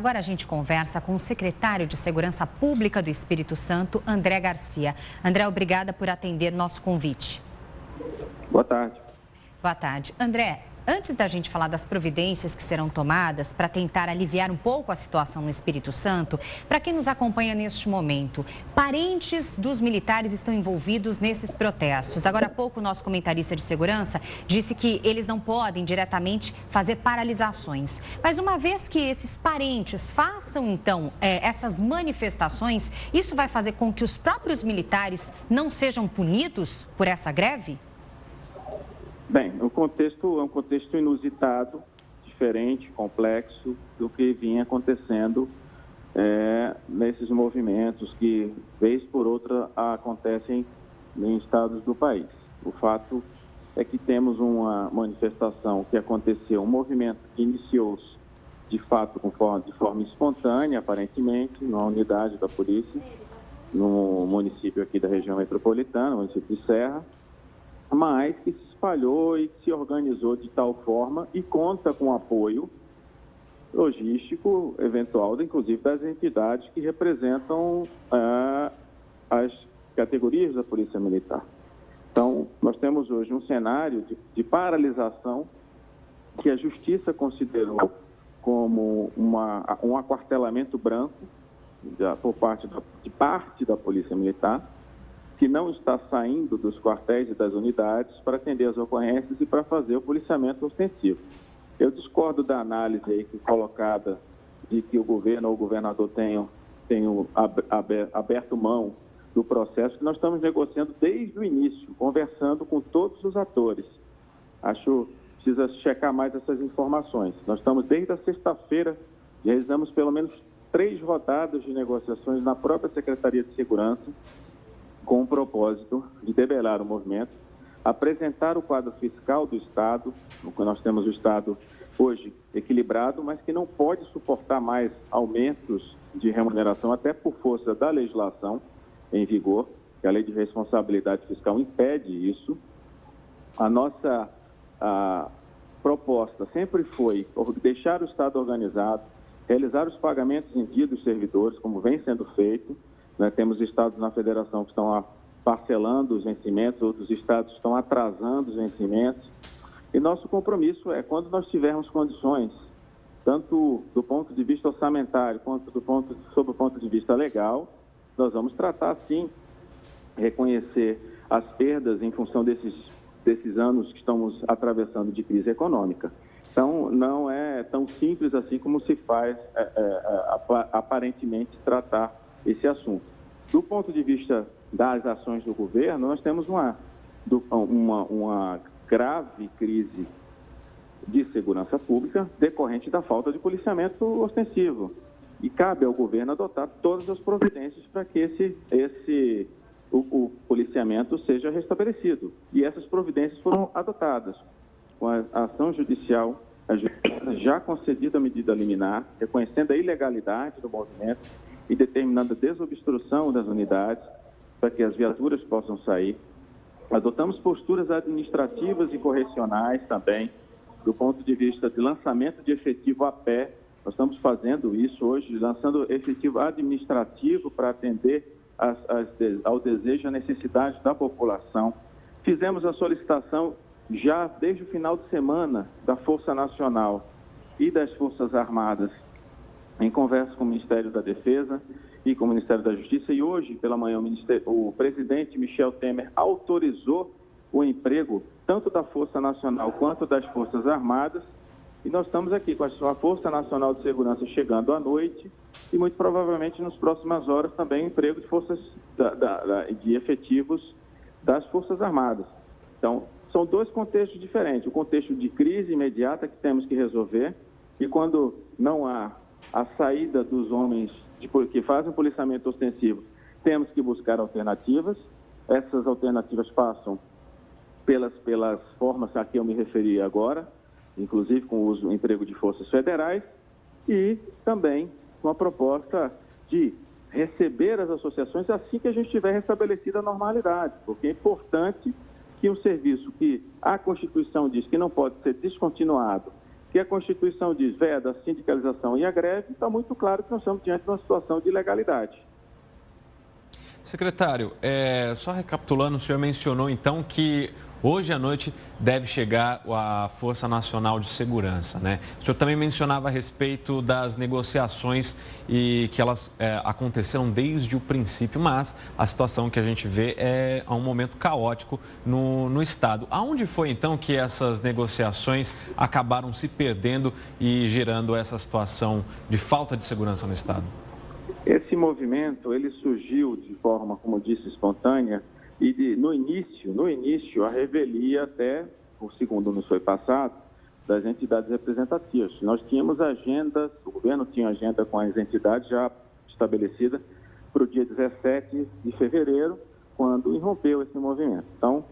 Agora a gente conversa com o secretário de Segurança Pública do Espírito Santo, André Garcia. André, obrigada por atender nosso convite. Boa tarde. Boa tarde. André, antes da gente falar das providências que serão tomadas para tentar aliviar um pouco a situação no Espírito Santo, para quem nos acompanha neste momento, parentes dos militares estão envolvidos nesses protestos. Agora há pouco, o nosso comentarista de segurança disse que eles não podem diretamente fazer paralisações. Mas uma vez que esses parentes façam, então, essas manifestações, isso vai fazer com que os próprios militares não sejam punidos por essa greve? Bem, o contexto é um contexto inusitado, diferente, complexo do que vinha acontecendo nesses movimentos que, vez por outra, acontecem em estados do país. O fato é que temos uma manifestação que aconteceu, um movimento que iniciou-se, de fato, de forma espontânea, aparentemente, numa unidade da polícia, no município aqui da região metropolitana, município de Serra, mas que se espalhou e se organizou de tal forma e conta com apoio logístico eventual, inclusive das entidades que representam as categorias da Polícia Militar. Então, nós temos hoje um cenário de paralisação que a Justiça considerou como um aquartelamento branco por parte da Polícia Militar, que não está saindo dos quartéis e das unidades para atender as ocorrências e para fazer o policiamento ostensivo. Eu discordo da análise aí colocada de que o governo ou o governador tenham aberto mão do processo que nós estamos negociando desde o início, conversando com todos os atores. Acho que precisa checar mais essas informações. Nós estamos desde a sexta-feira, realizamos pelo menos 3 rodadas de negociações na própria Secretaria de Segurança, com o propósito de debelar o movimento, apresentar o quadro fiscal do Estado, nós temos o Estado hoje equilibrado, mas que não pode suportar mais aumentos de remuneração, até por força da legislação em vigor, que a Lei de Responsabilidade Fiscal impede isso. A nossa proposta sempre foi deixar o Estado organizado, realizar os pagamentos em dia dos servidores, como vem sendo feito. Temos estados na federação que estão parcelando os vencimentos, outros estados estão atrasando os vencimentos. E nosso compromisso é, quando nós tivermos condições, tanto do ponto de vista orçamentário quanto sob o ponto de vista legal, nós vamos tratar, sim, reconhecer as perdas em função desses anos que estamos atravessando de crise econômica. Então, não é tão simples assim como se faz, aparentemente, tratar esse assunto. Do ponto de vista das ações do governo, nós temos uma grave crise de segurança pública decorrente da falta de policiamento ostensivo. E cabe ao governo adotar todas as providências para que o policiamento seja restabelecido. E essas providências foram adotadas. Com a ação judicial, a Justiça já concedida a medida liminar, reconhecendo a ilegalidade do movimento e determinando a desobstrução das unidades para que as viaturas possam sair. Adotamos posturas administrativas e correcionais também, do ponto de vista de lançamento de efetivo a pé. Nós estamos fazendo isso hoje, lançando efetivo administrativo para atender ao desejo e à necessidade da população. Fizemos a solicitação já desde o final de semana da Força Nacional e das Forças Armadas, em conversa com o Ministério da Defesa e com o Ministério da Justiça, e hoje, pela manhã, o presidente Michel Temer autorizou o emprego tanto da Força Nacional quanto das Forças Armadas, e nós estamos aqui com a Força Nacional de Segurança chegando à noite e, muito provavelmente, nas próximas horas, também o emprego de de efetivos das Forças Armadas. Então, são 2 contextos diferentes, o contexto de crise imediata que temos que resolver, e quando não há a saída dos homens que fazem policiamento ostensivo, temos que buscar alternativas. Essas alternativas passam pelas formas a que eu me referi agora, inclusive com o emprego de forças federais, e também com a proposta de receber as associações assim que a gente tiver restabelecida a normalidade, porque é importante que um serviço que a Constituição diz que não pode ser descontinuado que a Constituição diz, veda a sindicalização e a greve, está muito claro que nós estamos diante de uma situação de ilegalidade. Secretário, só recapitulando, o senhor mencionou então que hoje à noite deve chegar a Força Nacional de Segurança, né? O senhor também mencionava a respeito das negociações e que elas aconteceram desde o princípio, mas a situação que a gente vê é um momento caótico no Estado. Aonde foi então que essas negociações acabaram se perdendo e gerando essa situação de falta de segurança no Estado? Esse movimento, ele surgiu de forma, como disse, espontânea, e no início, a revelia até, segundo nos foi passado, das entidades representativas. Nós tínhamos agendas, o governo tinha agenda com as entidades já estabelecida para o dia 17 de fevereiro, quando irrompeu esse movimento. Então,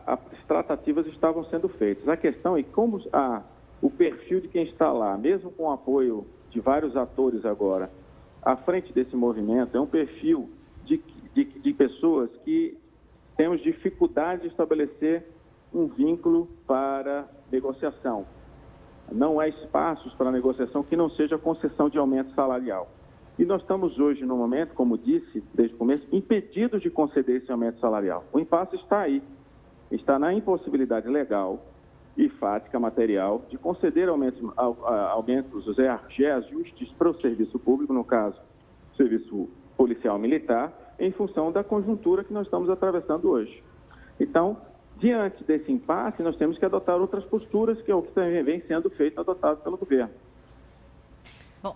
as tratativas estavam sendo feitas. A questão é como o perfil de quem está lá, mesmo com o apoio de vários atores agora, à frente desse movimento, é um perfil de pessoas que temos dificuldade de estabelecer um vínculo para negociação. Não há espaços para negociação que não seja concessão de aumento salarial. E nós estamos hoje, no momento, como disse desde o começo, impedidos de conceder esse aumento salarial. O impasse está aí, está na impossibilidade legal e fática material de conceder aumentos reajustes para o serviço público, no caso, serviço policial militar, em função da conjuntura que nós estamos atravessando hoje. Então, diante desse impasse, nós temos que adotar outras posturas, que é o que também vem sendo feito, adotado pelo governo. Bom,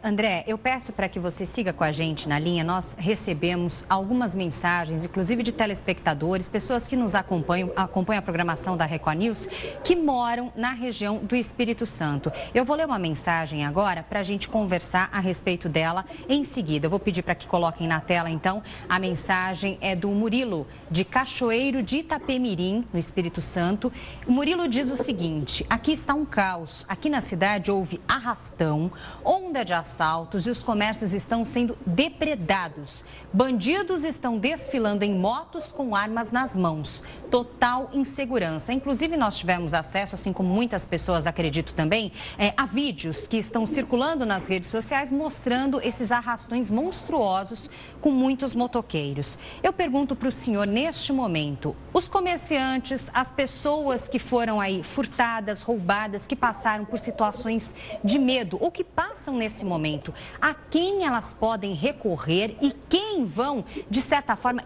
André, eu peço para que você siga com a gente na linha. Nós recebemos algumas mensagens, inclusive de telespectadores, pessoas que nos acompanham a programação da Record News, que moram na região do Espírito Santo. Eu vou ler uma mensagem agora para a gente conversar a respeito dela em seguida. Eu vou pedir para que coloquem na tela, então, a mensagem é do Murilo, de Cachoeiro de Itapemirim, no Espírito Santo. O Murilo diz o seguinte: aqui está um caos. Aqui na cidade houve arrastão, onda de assaltos e os comércios estão sendo depredados. Bandidos estão desfilando em motos com armas nas mãos. Total insegurança. Inclusive, nós tivemos acesso, assim como muitas pessoas acredito também, a vídeos que estão circulando nas redes sociais mostrando esses arrastões monstruosos com muitos motoqueiros. Eu pergunto para o senhor, neste momento, os comerciantes, as pessoas que foram aí furtadas, roubadas, que passaram por situações de medo ou que passam nesse momento, a quem elas podem recorrer e quem vão, de certa forma,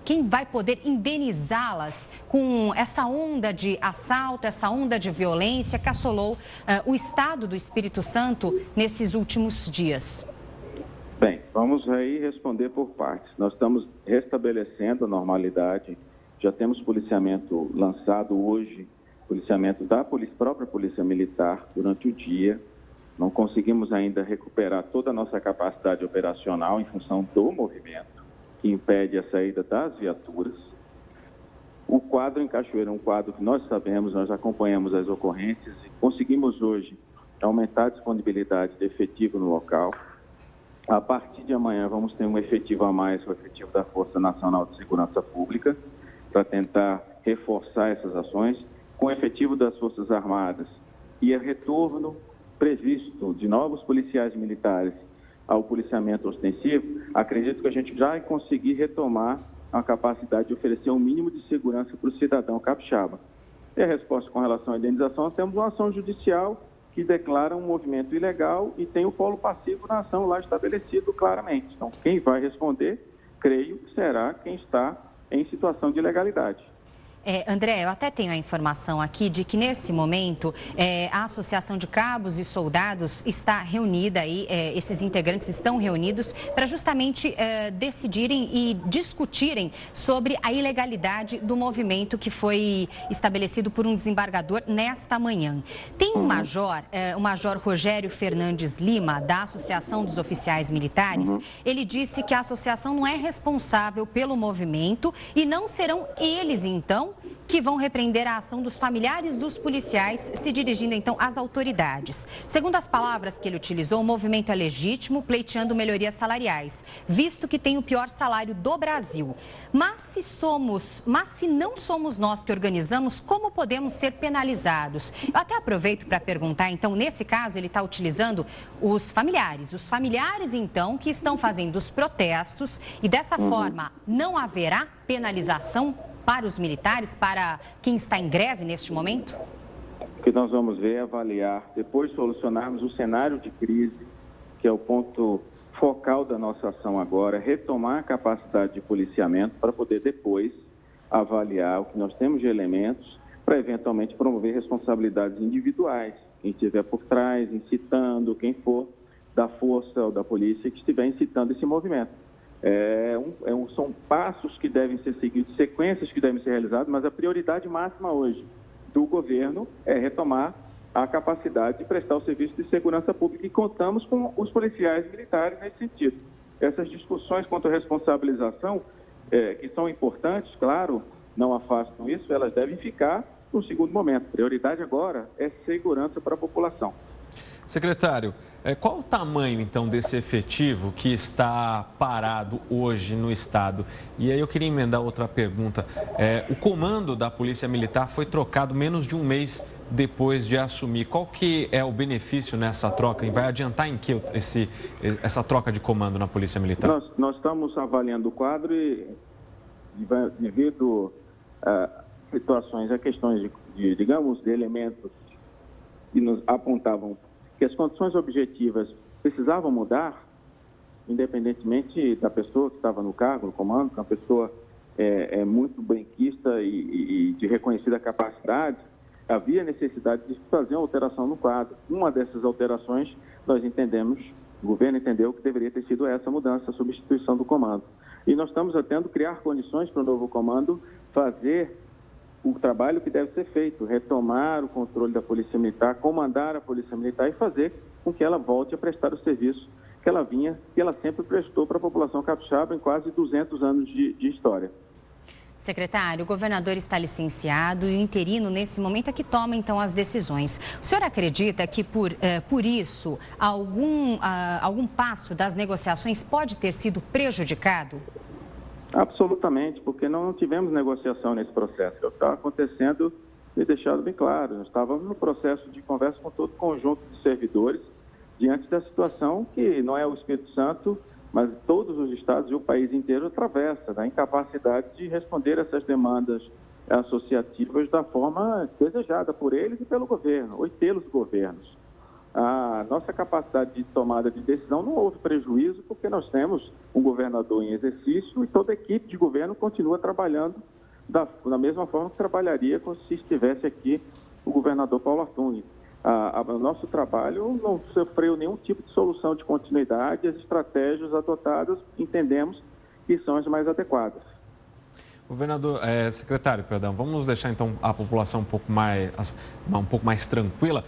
quem vai poder indenizá-las com essa onda de assalto, essa onda de violência que assolou o estado do Espírito Santo nesses últimos dias? Bem, vamos aí responder por partes. Nós estamos restabelecendo a normalidade, já temos policiamento lançado hoje, policiamento da própria Polícia Militar durante o dia. Não conseguimos ainda recuperar toda a nossa capacidade operacional em função do movimento, que impede a saída das viaturas. O quadro em Cachoeira é um quadro que nós sabemos, nós acompanhamos as ocorrências e conseguimos hoje aumentar a disponibilidade de efetivo no local. A partir de amanhã vamos ter um efetivo a mais, o efetivo da Força Nacional de Segurança Pública, para tentar reforçar essas ações, com o efetivo das Forças Armadas e o retorno previsto de novos policiais militares ao policiamento ostensivo. Acredito que a gente já vai conseguir retomar a capacidade de oferecer um mínimo de segurança para o cidadão capixaba. E a resposta com relação à indenização, nós temos uma ação judicial que declara um movimento ilegal e tem o polo passivo na ação lá estabelecido claramente. Então, quem vai responder, creio que será quem está em situação de ilegalidade. André, eu até tenho a informação aqui de que nesse momento a Associação de Cabos e Soldados está reunida aí, esses integrantes estão reunidos para justamente decidirem e discutirem sobre a ilegalidade do movimento que foi estabelecido por um desembargador nesta manhã. Tem um major, o major Rogério Fernandes Lima, da Associação dos Oficiais Militares. Ele disse que a associação não é responsável pelo movimento e não serão eles, então, que vão repreender a ação dos familiares dos policiais, se dirigindo então às autoridades. Segundo as palavras que ele utilizou, o movimento é legítimo, pleiteando melhorias salariais, visto que tem o pior salário do Brasil. Mas se não somos nós que organizamos, como podemos ser penalizados? Eu até aproveito para perguntar, então, nesse caso, ele está utilizando os familiares então, que estão fazendo os protestos e dessa forma não haverá penalização para os militares, para quem está em greve neste momento? O que nós vamos ver é avaliar, depois de solucionarmos o cenário de crise, que é o ponto focal da nossa ação agora, retomar a capacidade de policiamento para poder depois avaliar o que nós temos de elementos para eventualmente promover responsabilidades individuais, quem estiver por trás, incitando, quem for da força ou da polícia que estiver incitando esse movimento. São passos que devem ser seguidos, sequências que devem ser realizadas, mas a prioridade máxima hoje do governo é retomar a capacidade de prestar o serviço de segurança pública e contamos com os policiais militares nesse sentido. Essas discussões quanto à responsabilização, que são importantes, claro, não afastam isso, elas devem ficar no segundo momento. A prioridade agora é segurança para a população. Secretário, qual o tamanho, então, desse efetivo que está parado hoje no Estado? E aí eu queria emendar outra pergunta. O comando da Polícia Militar foi trocado menos de um mês depois de assumir. Qual que é o benefício nessa troca e vai adiantar em que essa troca de comando na Polícia Militar? Nós estamos avaliando o quadro e, devido a situações, a questões de elementos que nos apontavam que as condições objetivas precisavam mudar, independentemente da pessoa que estava no cargo, no comando, que é uma pessoa muito benquista e de reconhecida capacidade, havia necessidade de fazer uma alteração no quadro. Uma dessas alterações, nós entendemos, o governo entendeu que deveria ter sido essa mudança, a substituição do comando. E nós estamos tentando criar condições para o novo comando fazer o trabalho que deve ser feito, retomar o controle da Polícia Militar, comandar a Polícia Militar e fazer com que ela volte a prestar o serviço que ela sempre prestou para a população capixaba em quase 200 anos de história. Secretário, o governador está licenciado e o interino, nesse momento, é que toma, então, as decisões. O senhor acredita que, por isso, algum passo das negociações pode ter sido prejudicado? Absolutamente, porque não tivemos negociação nesse processo. O que estava acontecendo e deixado bem claro. Nós estávamos no processo de conversa com todo o conjunto de servidores diante da situação que não é o Espírito Santo, mas todos os estados e o país inteiro atravessa da incapacidade de responder essas demandas associativas da forma desejada por eles e pelo governo, ou pelos governos. A nossa capacidade de tomada de decisão não houve prejuízo porque nós temos um governador em exercício e toda a equipe de governo continua trabalhando da mesma forma que trabalharia se estivesse aqui o governador Paulo Artung. O nosso trabalho não sofreu nenhum tipo de solução de continuidade, as estratégias adotadas entendemos que são as mais adequadas. Secretário, vamos deixar então a população um pouco mais tranquila.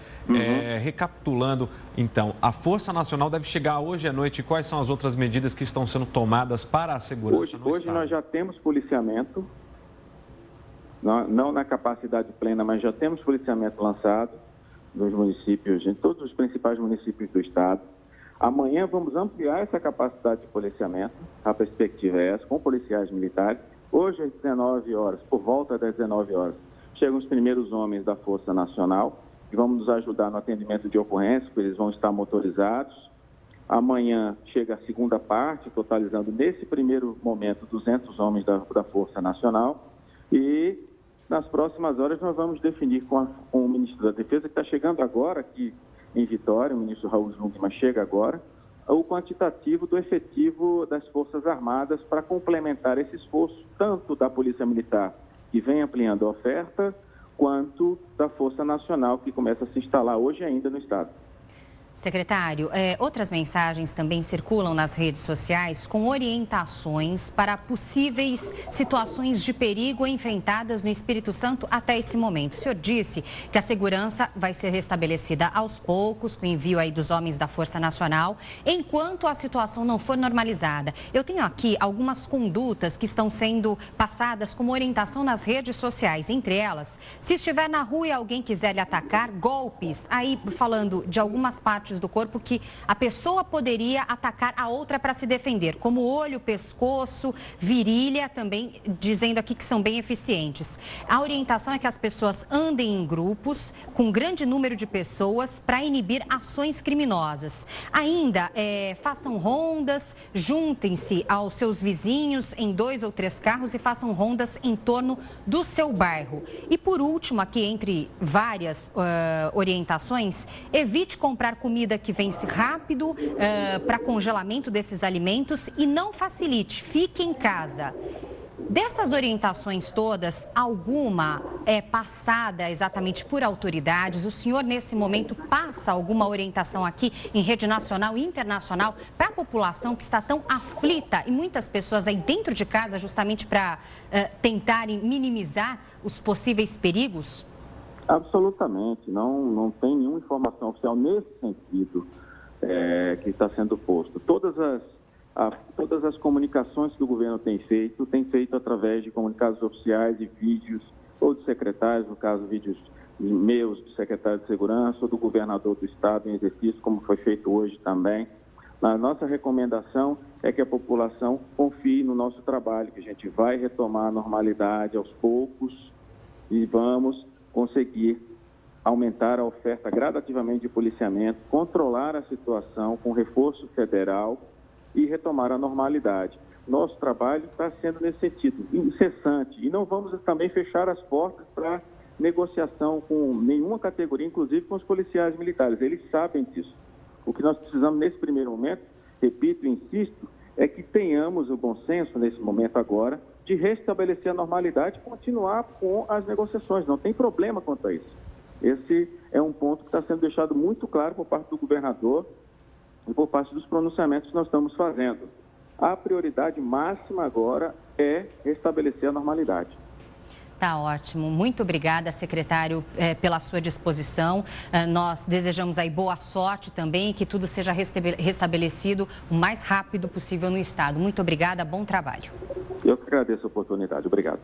Recapitulando, então, a Força Nacional deve chegar hoje à noite. Quais são as outras medidas que estão sendo tomadas para a segurança no Hoje Estado? Nós já temos policiamento, não na capacidade plena, mas já temos policiamento lançado nos municípios, em todos os principais municípios do Estado. Amanhã vamos ampliar essa capacidade de policiamento, a perspectiva é essa, com policiais militares. Hoje, às 19 horas, por volta das 19 horas, chegam os primeiros homens da Força Nacional que vão nos ajudar no atendimento de ocorrências, eles vão estar motorizados. Amanhã chega a segunda parte, totalizando nesse primeiro momento 200 homens da Força Nacional. E nas próximas horas nós vamos definir com o ministro da Defesa, que está chegando agora aqui em Vitória, o ministro Raul Jungmann chega agora, o quantitativo do efetivo das Forças Armadas para complementar esse esforço, tanto da Polícia Militar, que vem ampliando a oferta, quanto da Força Nacional, que começa a se instalar hoje ainda no Estado. Secretário, outras mensagens também circulam nas redes sociais com orientações para possíveis situações de perigo enfrentadas no Espírito Santo até esse momento. O senhor disse que a segurança vai ser restabelecida aos poucos, com o envio aí dos homens da Força Nacional, enquanto a situação não for normalizada. Eu tenho aqui algumas condutas que estão sendo passadas como orientação nas redes sociais. Entre elas, se estiver na rua e alguém quiser lhe atacar, golpes, aí falando de algumas partes do corpo que a pessoa poderia atacar a outra para se defender, como olho, pescoço, virilha, também dizendo aqui que são bem eficientes. A orientação é que as pessoas andem em grupos com grande número de pessoas para inibir ações criminosas. Ainda façam rondas, juntem-se aos seus vizinhos em 2 ou 3 carros e façam rondas em torno do seu bairro. E por último, aqui entre várias orientações, evite comprar comida que vence rápido para congelamento desses alimentos e não facilite, fique em casa. Dessas orientações todas, alguma é passada exatamente por autoridades? O senhor, nesse momento, passa alguma orientação aqui em rede nacional e internacional para a população que está tão aflita e muitas pessoas aí dentro de casa justamente para tentarem minimizar os possíveis perigos? Absolutamente, não tem nenhuma informação oficial nesse sentido que está sendo posto. Todas as comunicações que o governo tem feito através de comunicados oficiais e vídeos, ou de secretários, no caso, vídeos meus do secretário de Segurança ou do governador do estado em exercício, como foi feito hoje também. A nossa recomendação é que a população confie no nosso trabalho, que a gente vai retomar a normalidade aos poucos e vamos conseguir aumentar a oferta gradativamente de policiamento, controlar a situação com reforço federal e retomar a normalidade. Nosso trabalho está sendo nesse sentido, incessante, e não vamos também fechar as portas para negociação com nenhuma categoria, inclusive com os policiais militares. Eles sabem disso. O que nós precisamos nesse primeiro momento, repito e insisto, é que tenhamos o bom senso nesse momento agora de restabelecer a normalidade e continuar com as negociações. Não tem problema quanto a isso. Esse é um ponto que está sendo deixado muito claro por parte do governador e por parte dos pronunciamentos que nós estamos fazendo. A prioridade máxima agora é restabelecer a normalidade. Tá ótimo. Muito obrigada, secretário, pela sua disposição. Nós desejamos aí boa sorte também, que tudo seja restabelecido o mais rápido possível no estado. Muito obrigada, bom trabalho. Eu que agradeço a oportunidade. Obrigado.